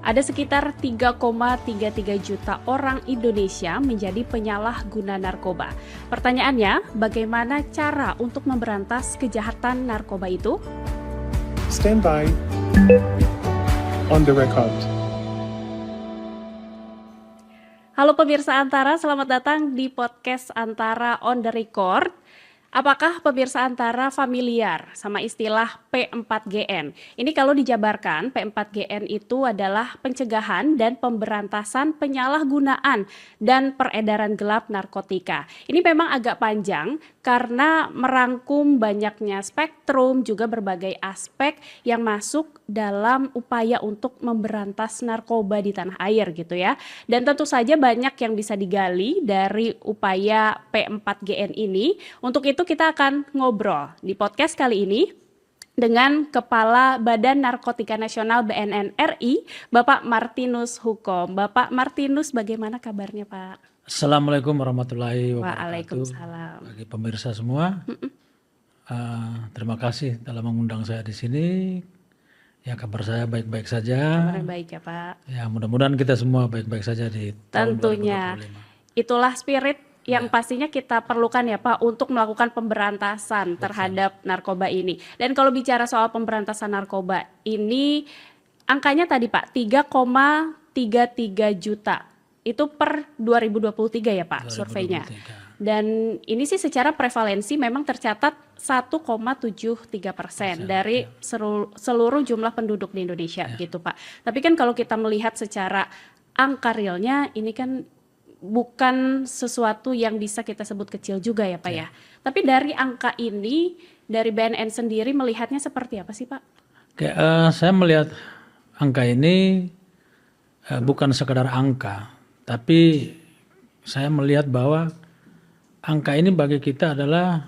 Ada sekitar 3,33 juta orang Indonesia menjadi penyalahguna narkoba. Pertanyaannya, bagaimana cara untuk memberantas kejahatan narkoba itu? Stand by. On the record. Halo pemirsa Antara, selamat datang di podcast Antara on the record. Apakah pemirsa Antara familiar sama istilah P4GN? Ini kalau dijabarkan, P4GN itu adalah pencegahan dan pemberantasan penyalahgunaan dan peredaran gelap narkotika. Ini memang agak panjang karena merangkum banyaknya spektrum, juga berbagai aspek yang masuk dalam upaya untuk memberantas narkoba di tanah air gitu ya. Dan tentu saja banyak yang bisa digali dari upaya P4GN ini. Untuk itu kita akan ngobrol di podcast kali ini dengan Kepala Badan Narkotika Nasional BNN RI, Bapak Martinus Hukom. Bapak Martinus, bagaimana kabarnya Pak? Assalamualaikum warahmatullahi wabarakatuh. Waalaikumsalam. Bagi pemirsa semua, terima kasih telah mengundang saya di sini. Ya, kabar saya baik-baik saja. Kabar baik ya Pak. Ya, mudah-mudahan kita semua baik-baik saja di tahun Tentunya 2025. itulah spirit yang pastinya kita perlukan ya Pak untuk melakukan pemberantasan terhadap narkoba ini. Dan kalau bicara soal pemberantasan narkoba ini, angkanya tadi Pak 3,33 juta. Itu per 2023 ya Pak 2023. surveinya. Dan ini sih secara prevalensi memang tercatat 1,73% dari seluruh jumlah penduduk di Indonesia gitu Pak. Tapi kan kalau kita melihat secara angka realnya ini kan bukan sesuatu yang bisa kita sebut kecil juga ya Pak ya. Tapi dari angka ini, dari BNN sendiri melihatnya seperti apa sih Pak? Oke, saya melihat angka ini bukan sekadar angka, tapi saya melihat bahwa angka ini bagi kita adalah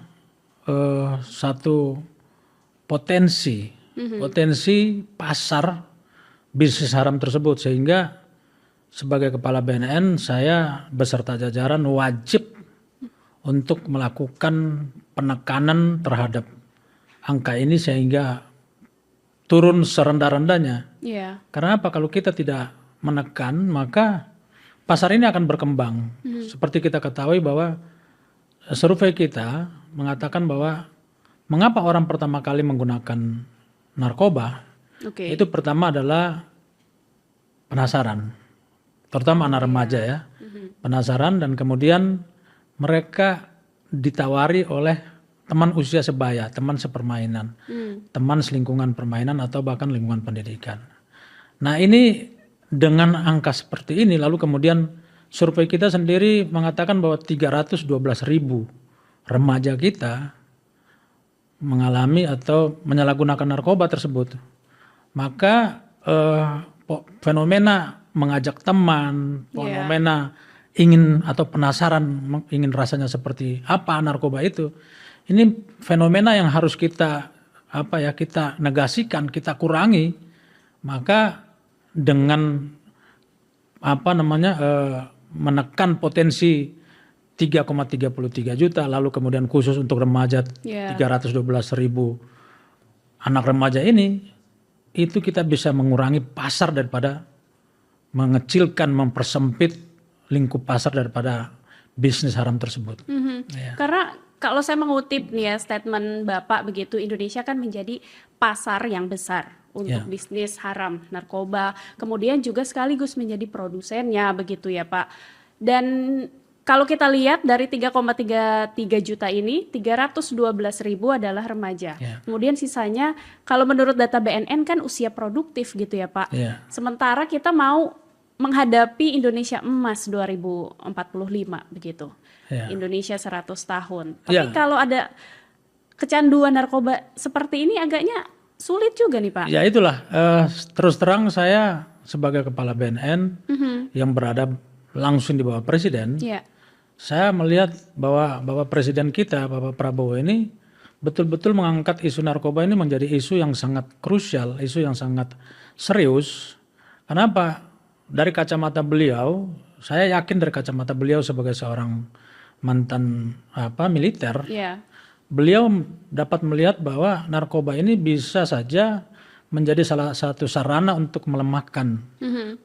satu potensi pasar bisnis haram tersebut, sehingga sebagai Kepala BNN saya beserta jajaran wajib untuk melakukan penekanan terhadap angka ini sehingga turun serendah-rendahnya. Iya. Karena apa? Kalau kita tidak menekan, maka pasar ini akan berkembang. Seperti kita ketahui bahwa survei kita mengatakan bahwa mengapa orang pertama kali menggunakan narkoba, itu pertama adalah penasaran. Terutama anak remaja ya, penasaran, dan kemudian mereka ditawari oleh teman usia sebaya, teman sepermainan, teman selingkungan permainan atau bahkan lingkungan pendidikan. Nah ini dengan angka seperti ini, lalu kemudian survei kita sendiri mengatakan bahwa 312.000 remaja kita mengalami atau menyalahgunakan narkoba tersebut. Maka fenomena mengajak teman, fenomena ingin atau penasaran, ingin rasanya seperti apa narkoba itu. Ini fenomena yang harus kita kita negasikan, kita kurangi. Maka dengan menekan potensi 3,33 juta, lalu kemudian khusus untuk remaja 312.000 anak remaja ini, itu kita bisa mengurangi pasar daripada mengecilkan, mempersempit lingkup pasar daripada bisnis haram tersebut. Karena kalau saya mengutip nih ya statement Bapak begitu, Indonesia kan menjadi pasar yang besar untuk bisnis haram narkoba, kemudian juga sekaligus menjadi produsennya begitu ya Pak. Dan kalau kita lihat dari 3,33 juta ini, 312.000 adalah remaja. Kemudian sisanya kalau menurut data BNN kan usia produktif gitu ya Pak. Sementara kita mau menghadapi Indonesia Emas 2045 begitu. Indonesia 100 tahun. Tapi kalau ada kecanduan narkoba seperti ini agaknya sulit juga nih Pak. Ya itulah, terus terang saya sebagai Kepala BNN yang berada langsung di bawah Presiden, saya melihat bahwa Bapak Presiden kita, Bapak Prabowo ini betul-betul mengangkat isu narkoba ini menjadi isu yang sangat krusial, isu yang sangat serius. Kenapa? Dari kacamata beliau, saya yakin dari kacamata beliau sebagai seorang mantan militer, beliau dapat melihat bahwa narkoba ini bisa saja menjadi salah satu sarana untuk melemahkan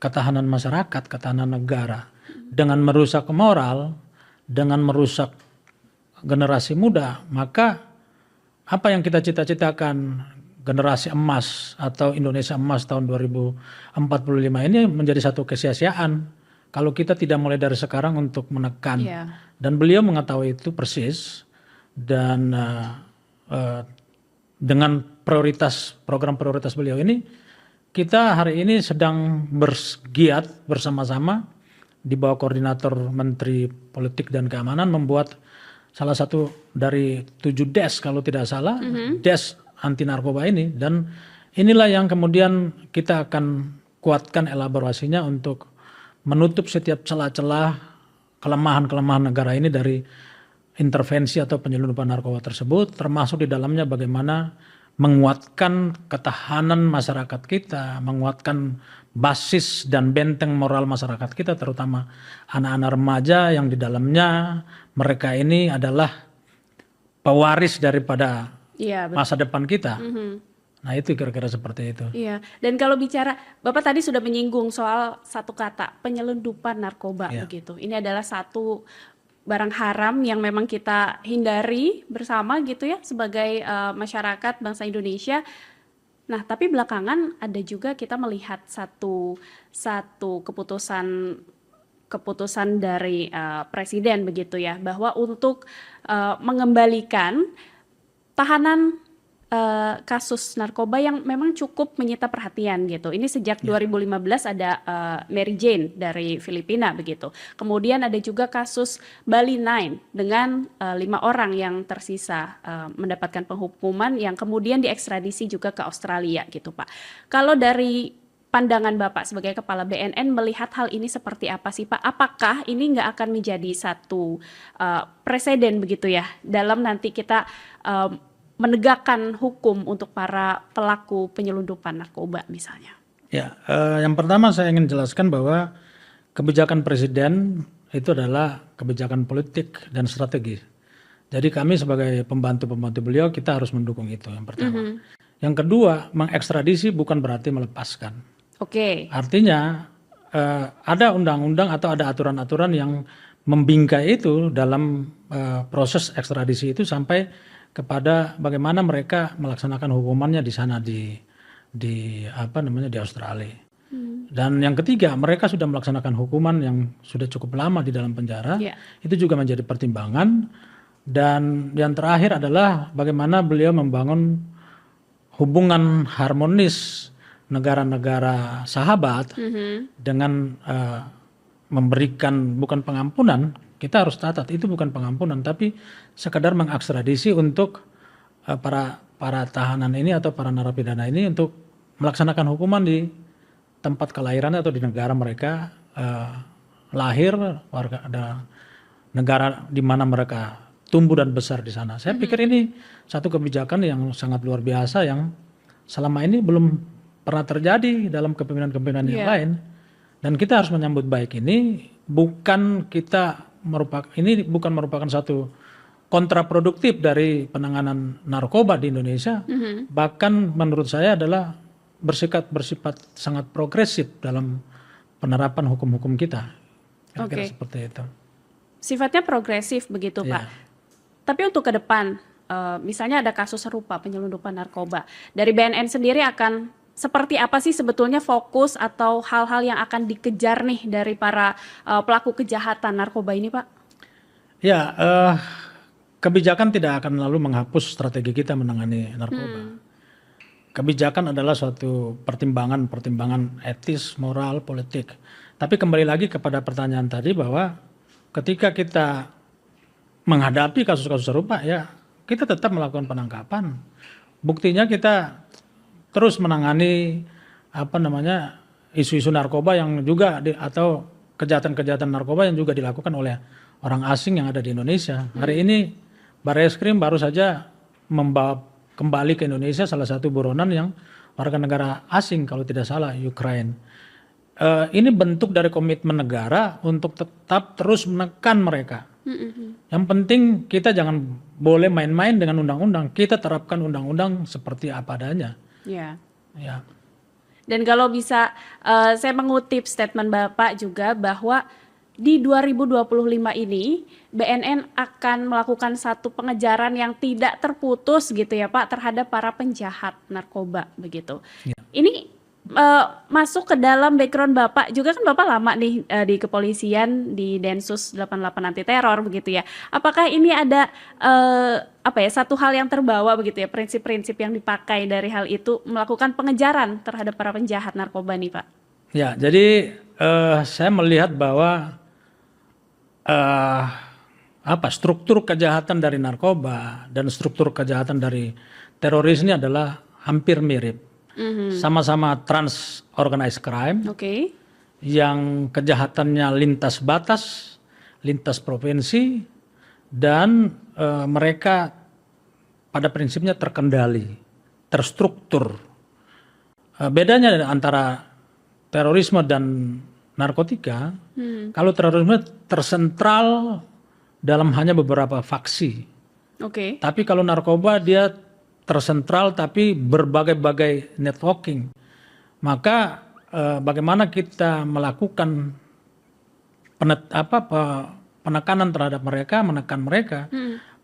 ketahanan masyarakat, ketahanan negara. Dengan merusak moral, dengan merusak generasi muda, maka apa yang kita cita-citakan generasi emas atau Indonesia emas tahun 2045 ini menjadi satu kesia-siaan kalau kita tidak mulai dari sekarang untuk menekan. Dan beliau mengetahui itu persis, dan dengan program prioritas beliau ini, kita hari ini sedang bergiat bersama-sama di bawah koordinator Menteri Politik dan Keamanan membuat salah satu dari 7 DES kalau tidak salah, DES anti narkoba ini, dan inilah yang kemudian kita akan kuatkan elaborasinya untuk menutup setiap celah-celah kelemahan-kelemahan negara ini dari intervensi atau penyelundupan narkoba tersebut, termasuk di dalamnya bagaimana menguatkan ketahanan masyarakat kita, menguatkan basis dan benteng moral masyarakat kita, terutama anak-anak remaja yang di dalamnya mereka ini adalah pewaris daripada masa depan kita. Nah itu kira-kira seperti itu. Iya, dan kalau bicara, Bapak tadi sudah menyinggung soal satu kata, penyelundupan narkoba begitu. Ini adalah satu barang haram yang memang kita hindari bersama gitu ya sebagai masyarakat bangsa Indonesia. Nah, tapi belakangan ada juga kita melihat satu keputusan dari presiden begitu ya, bahwa untuk mengembalikan tahanan kasus narkoba yang memang cukup menyita perhatian gitu. Ini sejak 2015 ada Mary Jane dari Filipina begitu. Kemudian ada juga kasus Bali 9 dengan 5 orang yang tersisa mendapatkan penghukuman yang kemudian diekstradisi juga ke Australia gitu Pak. Kalau dari pandangan Bapak sebagai Kepala BNN melihat hal ini seperti apa sih Pak? Apakah ini nggak akan menjadi satu preseden begitu ya dalam nanti kita menegakkan hukum untuk para pelaku penyelundupan narkoba misalnya? Ya, yang pertama saya ingin jelaskan bahwa kebijakan presiden itu adalah kebijakan politik dan strategi. Jadi kami sebagai pembantu-pembantu beliau kita harus mendukung itu yang pertama. Yang kedua, mengekstradisi bukan berarti melepaskan. Artinya ada undang-undang atau ada aturan-aturan yang membingkai itu dalam proses ekstradisi itu sampai kepada bagaimana mereka melaksanakan hukumannya di sana di Australia. Dan yang ketiga, mereka sudah melaksanakan hukuman yang sudah cukup lama di dalam penjara. Itu juga menjadi pertimbangan. Dan yang terakhir adalah bagaimana beliau membangun hubungan harmonis negara-negara sahabat dengan memberikan bukan pengampunan. Kita harus catat itu bukan pengampunan, tapi sekadar mengekstradisi untuk para tahanan ini atau para narapidana ini untuk melaksanakan hukuman di tempat kelahirannya atau di negara mereka lahir, ada negara di mana mereka tumbuh dan besar di sana. Saya pikir ini satu kebijakan yang sangat luar biasa yang selama ini belum pernah terjadi dalam kepemimpinan yang lain, dan kita harus menyambut baik ini. Ini bukan merupakan satu kontraproduktif dari penanganan narkoba di Indonesia, bahkan menurut saya adalah bersifat sangat progresif dalam penerapan hukum-hukum kita. Kira-kira seperti itu. Sifatnya progresif begitu Pak. Tapi untuk ke depan, misalnya ada kasus serupa penyelundupan narkoba, dari BNN sendiri akan seperti apa sih sebetulnya fokus atau hal-hal yang akan dikejar nih dari para pelaku kejahatan narkoba ini Pak? Ya, kebijakan tidak akan lalu menghapus strategi kita menangani narkoba. Kebijakan adalah suatu pertimbangan etis, moral, politik. Tapi kembali lagi kepada pertanyaan tadi bahwa ketika kita menghadapi kasus-kasus serupa, ya kita tetap melakukan penangkapan. Buktinya kita terus menangani isu-isu narkoba yang juga atau kejahatan-kejahatan narkoba yang juga dilakukan oleh orang asing yang ada di Indonesia. Hari ini Barreskrim baru saja membawa kembali ke Indonesia salah satu buronan yang warga negara asing kalau tidak salah, Ukraina. Ini bentuk dari komitmen negara untuk tetap terus menekan mereka. Yang penting kita jangan boleh main-main dengan undang-undang. Kita terapkan undang-undang seperti apa adanya. Ya. Dan kalau bisa saya mengutip statement Bapak juga bahwa di 2025 ini BNN akan melakukan satu pengejaran yang tidak terputus gitu ya Pak terhadap para penjahat narkoba begitu. Ya. Ini masuk ke dalam background Bapak juga kan Bapak lama nih di kepolisian di Densus 88 anti teror begitu ya. Apakah ini ada satu hal yang terbawa begitu ya prinsip-prinsip yang dipakai dari hal itu melakukan pengejaran terhadap para penjahat narkoba nih Pak? Ya, jadi saya melihat bahwa struktur kejahatan dari narkoba dan struktur kejahatan dari teroris ini adalah hampir mirip. Sama-sama trans organized crime Oke. yang kejahatannya lintas batas, lintas provinsi, dan mereka pada prinsipnya terkendali, terstruktur. Bedanya antara terorisme dan narkotika, kalau terorisme tersentral dalam hanya beberapa faksi. Oke. Tapi kalau narkoba dia tersentral tapi berbagai-bagai networking. Maka bagaimana kita melakukan penekanan terhadap mereka, menekan mereka,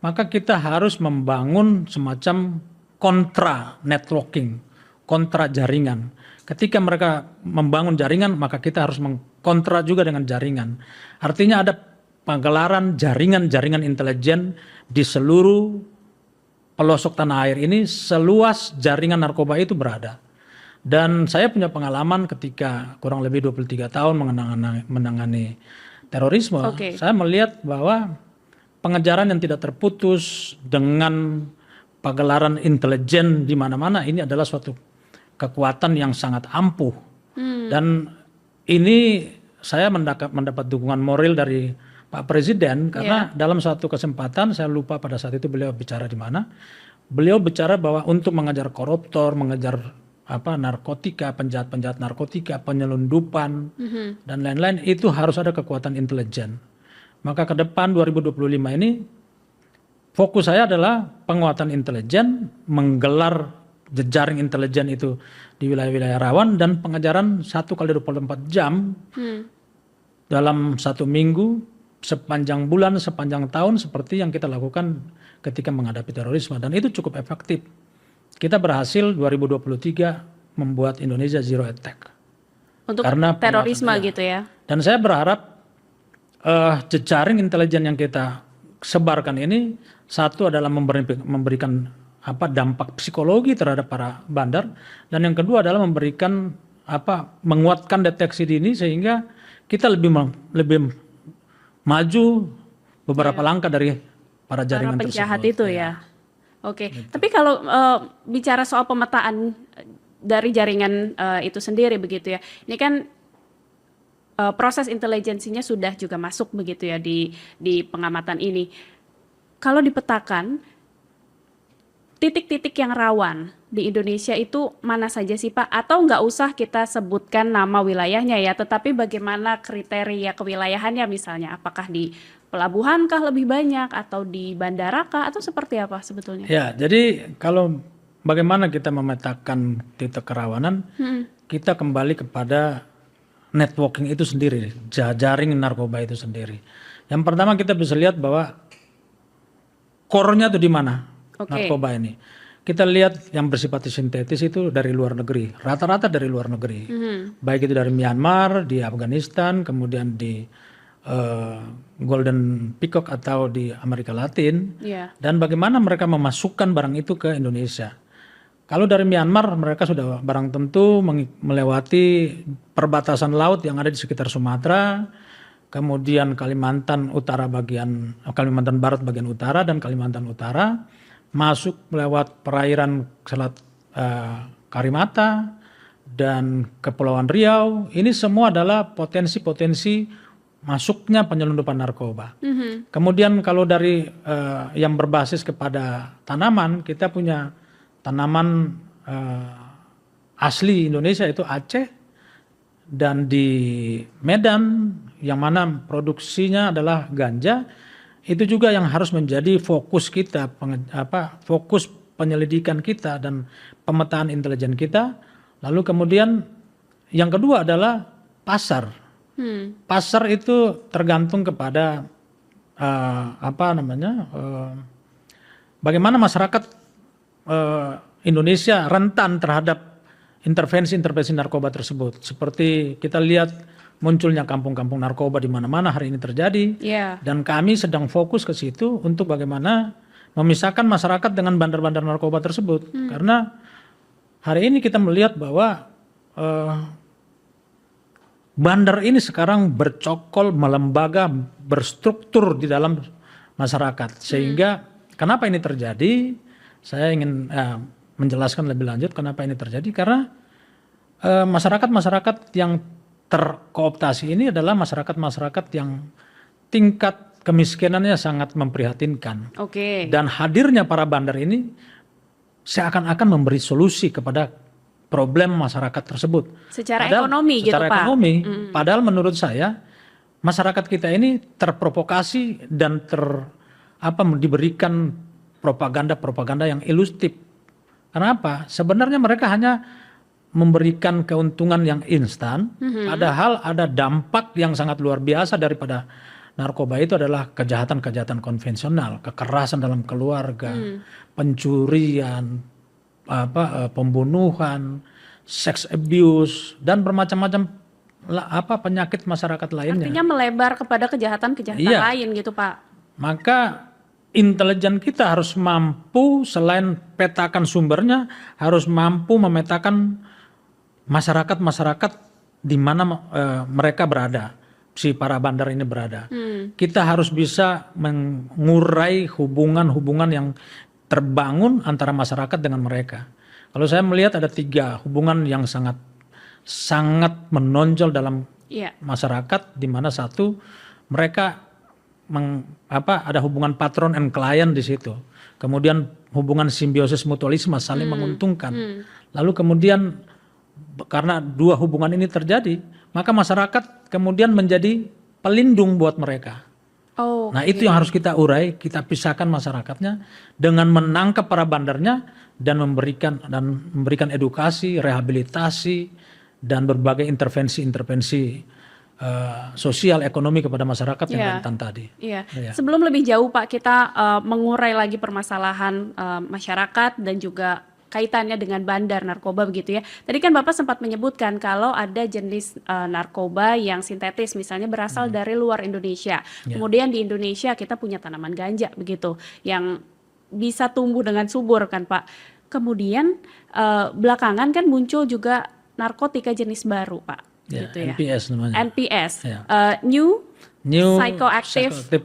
maka kita harus membangun semacam kontra networking, kontra jaringan. Ketika mereka membangun jaringan, maka kita harus mengkontra juga dengan jaringan. Artinya ada penggelaran jaringan-jaringan intelijen di seluruh pelosok tanah air ini, seluas jaringan narkoba itu berada. Dan saya punya pengalaman ketika kurang lebih 23 tahun menangani terorisme. Oke. Saya melihat bahwa pengejaran yang tidak terputus dengan pagelaran intelijen di mana-mana ini adalah suatu kekuatan yang sangat ampuh. Dan ini saya mendapat dukungan moral dari Pak Presiden karena dalam suatu kesempatan, saya lupa pada saat itu beliau bicara di mana, beliau bicara bahwa untuk mengejar koruptor, mengejar narkotika, penjahat-penjahat narkotika, penyelundupan dan lain-lain itu harus ada kekuatan intelijen. Maka ke depan 2025 ini fokus saya adalah penguatan intelijen, menggelar jejaring intelijen itu di wilayah-wilayah rawan dan pengejaran 1x24 jam dalam 1 minggu, sepanjang bulan, sepanjang tahun seperti yang kita lakukan ketika menghadapi terorisme dan itu cukup efektif. Kita berhasil 2023 membuat Indonesia zero attack. Untuk Karena terorisme penguatan, gitu ya. Dan saya berharap jejaring intelijen yang kita sebarkan ini satu adalah memberikan dampak psikologi terhadap para bandar dan yang kedua adalah memberikan menguatkan deteksi dini sehingga kita lebih maju beberapa langkah dari para jaringan penjahat tersebut. itu ya. Oke. Tapi kalau bicara soal pemetaan dari jaringan itu sendiri begitu ya. Ini kan proses intelijensinya sudah juga masuk begitu ya di pengamatan ini. Kalau dipetakan titik-titik yang rawan di Indonesia itu mana saja sih Pak? Atau nggak usah kita sebutkan nama wilayahnya ya, tetapi bagaimana kriteria kewilayahannya misalnya? Apakah di pelabuhan kah lebih banyak atau di bandara kah atau seperti apa sebetulnya? Ya, jadi kalau bagaimana kita memetakan titik kerawanan, kita kembali kepada networking itu sendiri, jaring narkoba itu sendiri. Yang pertama kita bisa lihat bahwa core-nya itu di mana? Narkoba ini. Kita lihat yang bersifat sintetis itu dari luar negeri, rata-rata dari luar negeri. Baik itu dari Myanmar, di Afghanistan, kemudian di Golden Peacock atau di Amerika Latin. Dan bagaimana mereka memasukkan barang itu ke Indonesia. Kalau dari Myanmar mereka sudah barang tentu melewati perbatasan laut yang ada di sekitar Sumatera, kemudian Kalimantan Barat bagian utara dan Kalimantan Utara. Masuk lewat perairan Selat Karimata dan Kepulauan Riau. Ini semua adalah potensi-potensi masuknya penyelundupan narkoba. Kemudian kalau dari yang berbasis kepada tanaman, kita punya tanaman asli Indonesia itu Aceh dan di Medan yang mana produksinya adalah ganja. Itu juga yang harus menjadi fokus kita, fokus penyelidikan kita dan pemetaan intelijen kita Lalu kemudian yang kedua adalah pasar. Pasar itu tergantung kepada bagaimana masyarakat Indonesia rentan terhadap intervensi-intervensi narkoba tersebut. Seperti kita lihat munculnya kampung-kampung narkoba di mana-mana hari ini terjadi. Dan kami sedang fokus ke situ untuk bagaimana memisahkan masyarakat dengan bandar-bandar narkoba tersebut. Karena hari ini kita melihat bahwa bandar ini sekarang bercokol, melembaga, berstruktur di dalam masyarakat. Sehingga kenapa ini terjadi? Saya ingin menjelaskan lebih lanjut kenapa ini terjadi. Karena masyarakat-masyarakat yang terkooptasi ini adalah masyarakat-masyarakat yang tingkat kemiskinannya sangat memprihatinkan. Dan hadirnya para bandar ini seakan-akan memberi solusi kepada problem masyarakat tersebut. Secara ekonomi gitu Pak. Secara ekonomi. Padahal menurut saya masyarakat kita ini terprovokasi dan diberikan propaganda-propaganda yang ilusif. Kenapa? Sebenarnya mereka hanya memberikan keuntungan yang instan, padahal ada dampak yang sangat luar biasa daripada narkoba itu adalah kejahatan-kejahatan konvensional, kekerasan dalam keluarga, pencurian, pembunuhan, sex abuse, dan bermacam-macam penyakit masyarakat lainnya. Artinya melebar kepada kejahatan-kejahatan lain gitu Pak. Maka intelijen kita harus mampu selain petakan sumbernya, harus mampu memetakan masyarakat-masyarakat di mana mereka berada, si para bandar ini berada. Kita harus bisa mengurai hubungan-hubungan yang terbangun antara masyarakat dengan mereka. Kalau saya melihat ada 3 hubungan yang sangat menonjol dalam masyarakat, di mana satu mereka ada hubungan patron and client di situ. Kemudian hubungan simbiosis mutualisme, saling menguntungkan. Lalu kemudian karena 2 hubungan ini terjadi, maka masyarakat kemudian menjadi pelindung buat mereka. Nah itu yang harus kita urai, kita pisahkan masyarakatnya dengan menangkap para bandarnya dan memberikan edukasi, rehabilitasi, dan berbagai intervensi-intervensi sosial ekonomi kepada masyarakat yang rentan tadi. Sebelum lebih jauh Pak, kita mengurai lagi permasalahan masyarakat dan juga kaitannya dengan bandar narkoba begitu ya. Tadi kan Bapak sempat menyebutkan kalau ada jenis narkoba yang sintetis misalnya berasal dari luar Indonesia. Kemudian di Indonesia kita punya tanaman ganja begitu yang bisa tumbuh dengan subur kan Pak. Kemudian belakangan kan muncul juga narkotika jenis baru Pak. Gitu ya. NPS namanya. NPS, New Psychoactive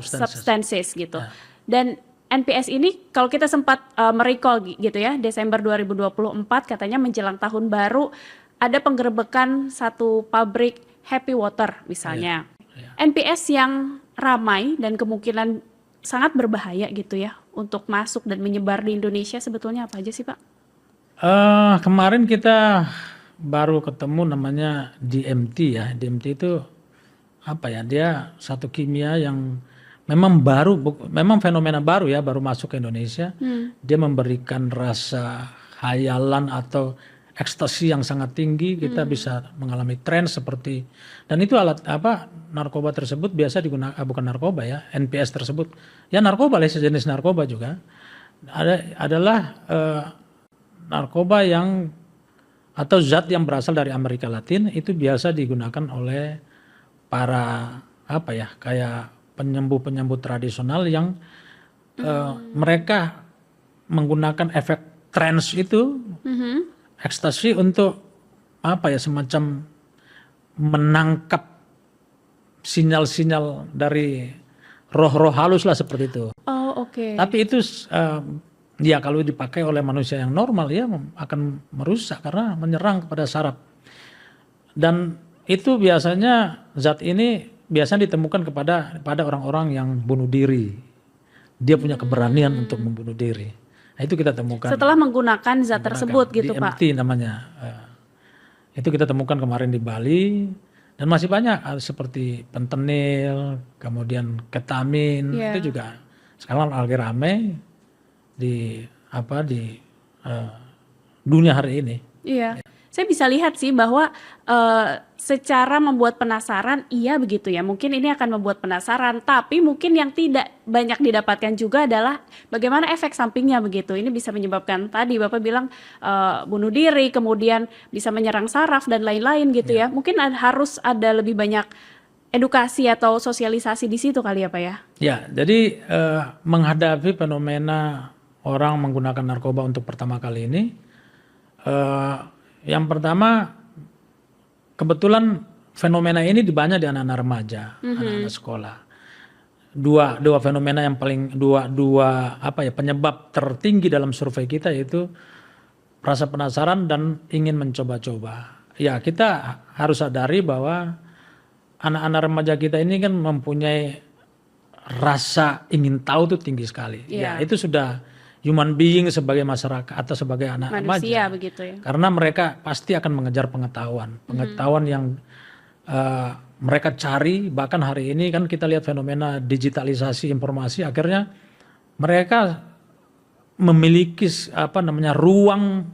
Substances gitu. Dan NPS ini kalau kita sempat merecall gitu ya, Desember 2024 katanya menjelang tahun baru ada penggerebekan satu pabrik Happy Water misalnya. NPS yang ramai dan kemungkinan sangat berbahaya gitu ya untuk masuk dan menyebar di Indonesia sebetulnya apa aja sih Pak? Kemarin kita baru ketemu namanya DMT ya. DMT itu apa ya? Dia satu kimia yang memang memang fenomena baru ya, baru masuk ke Indonesia. Dia memberikan rasa khayalan atau ekstasi yang sangat tinggi. Kita bisa mengalami tren seperti, dan itu narkoba tersebut biasa digunakan, bukan narkoba ya, NPS tersebut. Ya narkoba lah, sejenis narkoba juga. Adalah narkoba yang atau zat yang berasal dari Amerika Latin, itu biasa digunakan oleh para kayak penyembuh tradisional yang mereka menggunakan efek trance itu, ekstasi untuk semacam menangkap sinyal-sinyal dari roh-roh halus lah seperti itu. Tapi itu ya kalau dipakai oleh manusia yang normal ya akan merusak karena menyerang kepada saraf. Dan itu biasanya zat ini biasanya ditemukan pada orang-orang yang bunuh diri. Dia punya keberanian untuk membunuh diri. Nah, itu kita temukan. Setelah menggunakan zat tersebut gitu DMT, Pak. DMT namanya. Itu kita temukan kemarin di Bali. Dan masih banyak seperti pentenil, kemudian ketamin. Itu juga sekarang lagi rame di dunia hari ini. Iya, saya bisa lihat sih bahwa secara membuat penasaran, iya begitu ya. Mungkin ini akan membuat penasaran, tapi mungkin yang tidak banyak didapatkan juga adalah bagaimana efek sampingnya begitu. Ini bisa menyebabkan tadi Bapak bilang bunuh diri, kemudian bisa menyerang saraf dan lain-lain gitu ya. Mungkin harus ada lebih banyak edukasi atau sosialisasi di situ kali ya Pak ya. Ya, jadi menghadapi fenomena orang menggunakan narkoba untuk pertama kali ini, yang pertama kebetulan fenomena ini banyak di anak-anak remaja, anak-anak sekolah. Dua fenomena yang paling penyebab tertinggi dalam survei kita yaitu rasa penasaran dan ingin mencoba-coba. Ya, kita harus sadari bahwa anak-anak remaja kita ini kan mempunyai rasa ingin tahu itu tinggi sekali. Ya, itu sudah human being sebagai masyarakat atau sebagai anak Manusia remaja. begitu ya. Karena mereka pasti akan mengejar pengetahuan yang mereka cari. Bahkan hari ini kan kita lihat fenomena digitalisasi informasi, akhirnya mereka memiliki ruang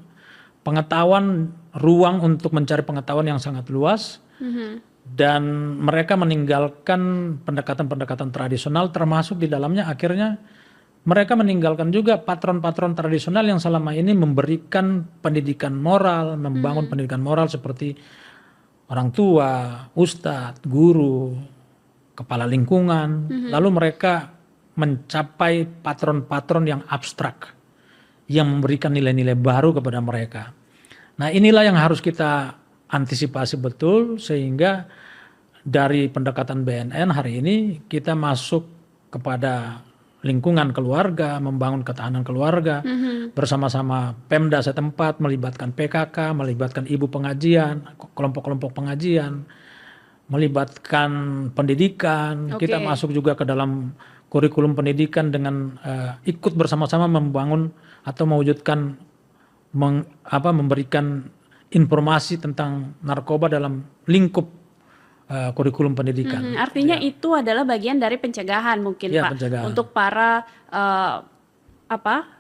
pengetahuan, ruang untuk mencari pengetahuan yang sangat luas. Dan mereka meninggalkan pendekatan-pendekatan tradisional, termasuk di dalamnya akhirnya mereka meninggalkan juga patron-patron tradisional yang selama ini memberikan pendidikan moral, membangun pendidikan moral seperti orang tua, ustadz, guru, kepala lingkungan. Lalu mereka mencapai patron-patron yang abstrak, yang memberikan nilai-nilai baru kepada mereka. Nah, inilah yang harus kita antisipasi betul, sehingga dari pendekatan BNN hari ini kita masuk kepada lingkungan keluarga, membangun ketahanan keluarga bersama-sama Pemda setempat, melibatkan PKK, melibatkan ibu pengajian, kelompok-kelompok pengajian, melibatkan pendidikan. Kita masuk juga ke dalam kurikulum pendidikan dengan ikut bersama-sama membangun atau mewujudkan memberikan informasi tentang narkoba dalam lingkup kurikulum pendidikan. Artinya itu adalah bagian dari pencegahan mungkin Pak, pencegahan. untuk para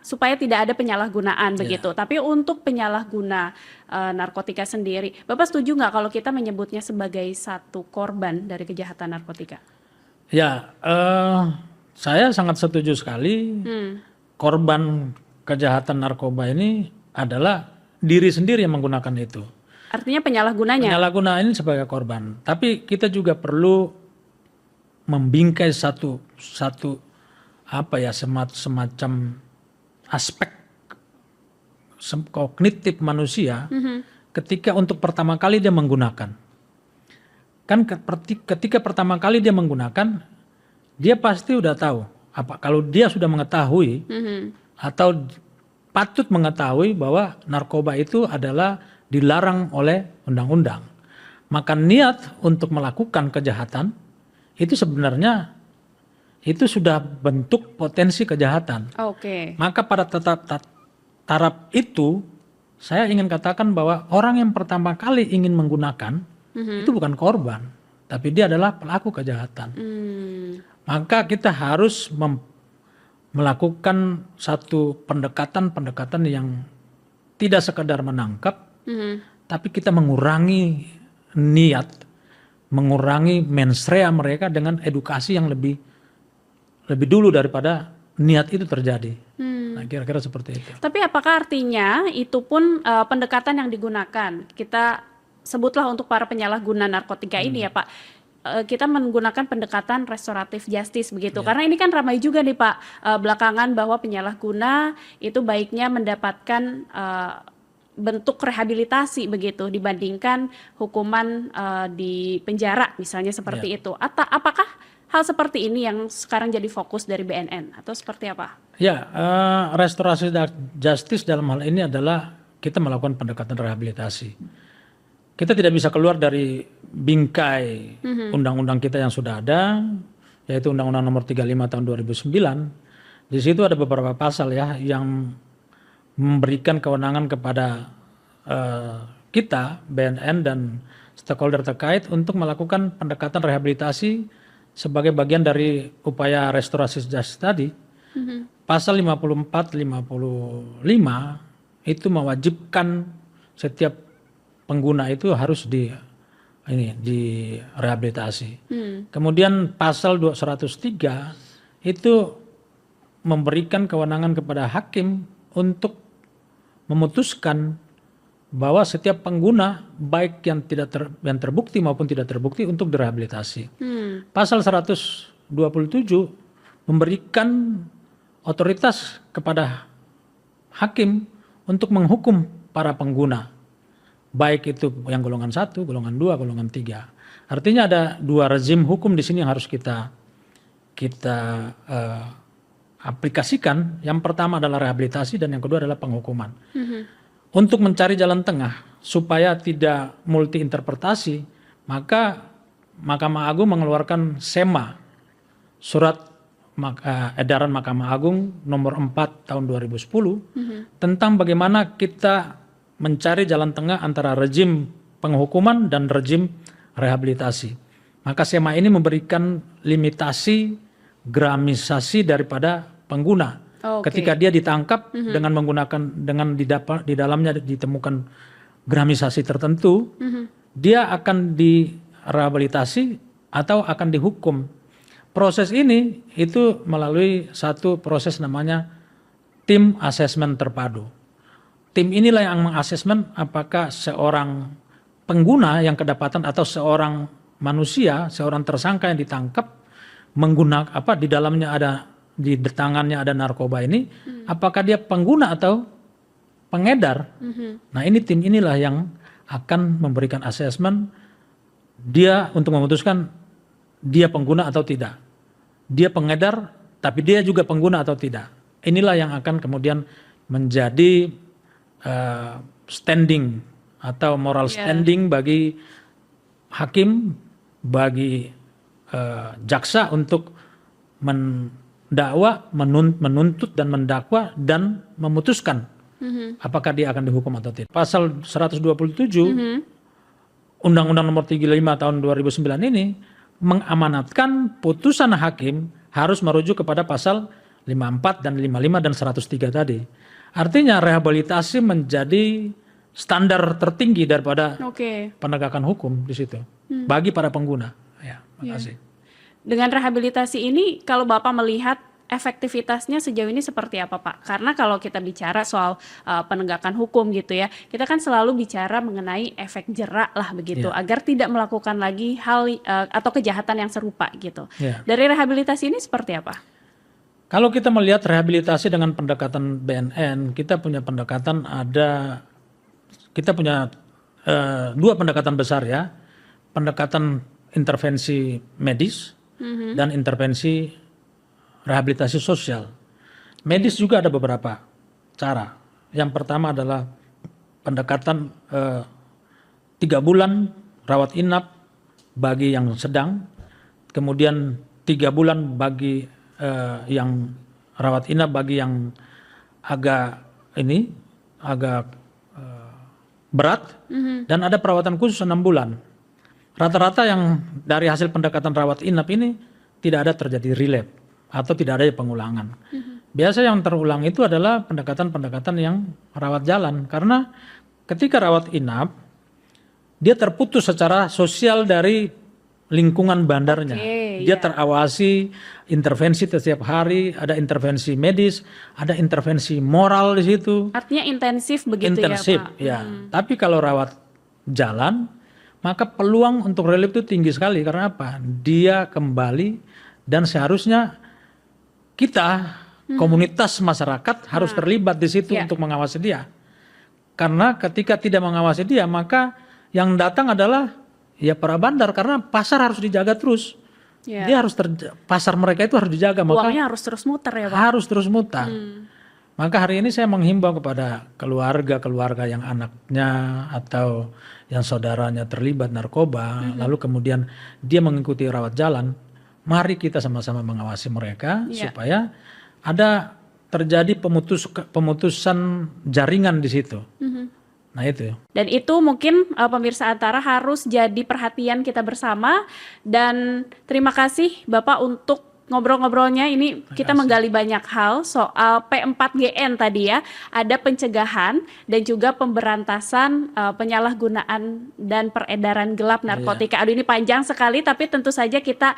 supaya tidak ada penyalahgunaan begitu. Tapi untuk penyalahguna narkotika sendiri, Bapak setuju nggak kalau kita menyebutnya sebagai satu korban dari kejahatan narkotika? Ya, saya sangat setuju sekali. Korban kejahatan narkoba ini adalah diri sendiri yang menggunakan itu. Artinya penyalahgunanya. Penyalahgunaan ini sebagai korban. Tapi kita juga perlu membingkai satu semacam aspek kognitif manusia ketika untuk pertama kali dia menggunakan. Kan ketika pertama kali dia menggunakan, dia pasti udah tahu. Kalau dia sudah mengetahui atau patut mengetahui bahwa narkoba itu adalah dilarang oleh undang-undang, maka niat untuk melakukan kejahatan itu sebenarnya itu sudah bentuk potensi kejahatan. Maka pada taraf itu saya ingin katakan bahwa orang yang pertama kali ingin menggunakan itu bukan korban, tapi dia adalah pelaku kejahatan. Maka kita harus melakukan satu pendekatan yang tidak sekedar menangkap, tapi kita mengurangi niat, mengurangi mensrea mereka dengan edukasi yang lebih dulu daripada niat itu terjadi. Nah, kira-kira seperti itu. Tapi apakah artinya itu pun pendekatan yang digunakan, kita sebutlah untuk para penyalahguna narkotika ini ya Pak, kita menggunakan pendekatan restoratif justice begitu. Karena ini kan ramai juga nih Pak belakangan bahwa penyalahguna itu baiknya mendapatkan bentuk rehabilitasi begitu dibandingkan hukuman di penjara misalnya seperti itu. Apakah hal seperti ini yang sekarang jadi fokus dari BNN atau seperti apa? Ya, restorasi justice dalam hal ini adalah kita melakukan pendekatan rehabilitasi. Kita tidak bisa keluar dari bingkai undang-undang kita yang sudah ada, yaitu Undang-Undang Nomor 35 Tahun 2009. Di situ ada beberapa pasal ya yang memberikan kewenangan kepada kita, BNN dan stakeholder terkait untuk melakukan pendekatan rehabilitasi sebagai bagian dari upaya restorasi justice tadi. Pasal 54, 55 itu mewajibkan setiap pengguna itu harus direhabilitasi. Kemudian pasal 103 itu memberikan kewenangan kepada hakim untuk memutuskan bahwa setiap pengguna baik yang yang terbukti maupun tidak terbukti untuk direhabilitasi. Pasal 127 memberikan otoritas kepada hakim untuk menghukum para pengguna, baik itu yang golongan 1, golongan 2, golongan 3. Artinya ada dua rezim hukum di sini yang harus kita aplikasikan. Yang pertama adalah rehabilitasi dan yang kedua adalah penghukuman. Untuk mencari jalan tengah supaya tidak multi interpretasi, maka Mahkamah Agung mengeluarkan SEMA, Surat Edaran Mahkamah Agung nomor 4 tahun 2010 tentang bagaimana kita mencari jalan tengah antara rezim penghukuman dan rezim rehabilitasi. Maka SEMA ini memberikan limitasi gramisasi daripada pengguna. Ketika dia ditangkap dengan di dalamnya ditemukan gramisasi tertentu, dia akan direhabilitasi atau akan dihukum. Proses ini itu melalui satu proses namanya tim asesmen terpadu. Tim inilah yang mengasesmen apakah seorang pengguna yang kedapatan atau seorang manusia, seorang tersangka yang ditangkap menggunakan di dalamnya di tangannya ada narkoba ini, apakah dia pengguna atau pengedar. Nah, ini tim inilah yang akan memberikan asesmen dia untuk memutuskan dia pengguna atau tidak. Dia pengedar, tapi dia juga pengguna atau tidak. Inilah yang akan kemudian menjadi standing atau moral standing bagi hakim, bagi jaksa untuk mendakwa, menuntut dan mendakwa dan memutuskan apakah dia akan dihukum atau tidak. Pasal 127 Undang-Undang Nomor 35 Tahun 2009 ini mengamanatkan putusan hakim harus merujuk kepada pasal 54 dan 55 dan 103 tadi. Artinya rehabilitasi menjadi standar tertinggi daripada penegakan hukum di situ bagi para pengguna. Ya, makasih. Dengan rehabilitasi ini kalau Bapak melihat efektivitasnya sejauh ini seperti apa, Pak? Karena kalau kita bicara soal penegakan hukum gitu ya, kita kan selalu bicara mengenai efek jerak lah begitu, agar tidak melakukan lagi hal atau kejahatan yang serupa gitu. Dari rehabilitasi ini seperti apa? Kalau kita melihat rehabilitasi dengan pendekatan BNN, kita punya dua pendekatan besar ya, pendekatan intervensi medis dan intervensi rehabilitasi sosial. Medis juga ada beberapa cara. Yang pertama adalah pendekatan 3 bulan rawat inap bagi yang sedang, kemudian 3 bulan bagi yang rawat inap bagi yang agak berat, dan ada perawatan khusus 6 bulan. Rata-rata yang dari hasil pendekatan rawat inap ini tidak ada terjadi relapse atau tidak ada pengulangan. Biasa yang terulang itu adalah pendekatan-pendekatan yang rawat jalan, karena ketika rawat inap dia terputus secara sosial dari lingkungan bandarnya. Dia terawasi intervensi setiap hari, ada intervensi medis, ada intervensi moral di situ. Artinya intensif begitu intensif, ya, Pak? Tapi kalau rawat jalan, maka peluang untuk relapse itu tinggi sekali. Karena apa? Dia kembali, dan seharusnya kita, komunitas masyarakat harus terlibat di situ untuk mengawasi dia. Karena ketika tidak mengawasi dia, maka yang datang adalah para bandar, karena pasar harus dijaga terus. Dia harus pasar mereka itu harus dijaga. Uangnya harus terus muter ya, Pak? Harus terus muter. Maka hari ini saya menghimbau kepada keluarga-keluarga yang anaknya atau yang saudaranya terlibat narkoba, lalu kemudian dia mengikuti rawat jalan, mari kita sama-sama mengawasi mereka supaya ada terjadi pemutusan jaringan di situ. Nah itu. Dan itu mungkin pemirsa Antara harus jadi perhatian kita bersama, dan terima kasih Bapak untuk ngobrol-ngobrolnya. Ini kita menggali banyak hal soal P4GN tadi ya. Ada pencegahan dan juga pemberantasan penyalahgunaan dan peredaran gelap narkotika. Aduh, ini panjang sekali, tapi tentu saja kita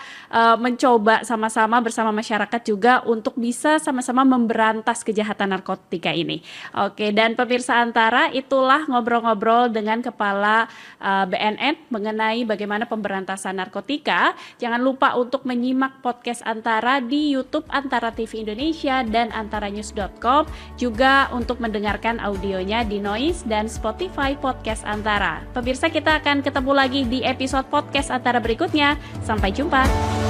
mencoba sama-sama bersama masyarakat juga untuk bisa sama-sama memberantas kejahatan narkotika ini. Oke, dan pemirsa Antara, itulah ngobrol-ngobrol dengan Kepala BNN mengenai bagaimana pemberantasan narkotika. Jangan lupa untuk menyimak podcast Antara di YouTube Antara TV Indonesia dan antaranews.com, juga untuk mendengarkan audionya di Noise dan Spotify Podcast Antara. Pemirsa, kita akan ketemu lagi di episode podcast Antara berikutnya. Sampai jumpa.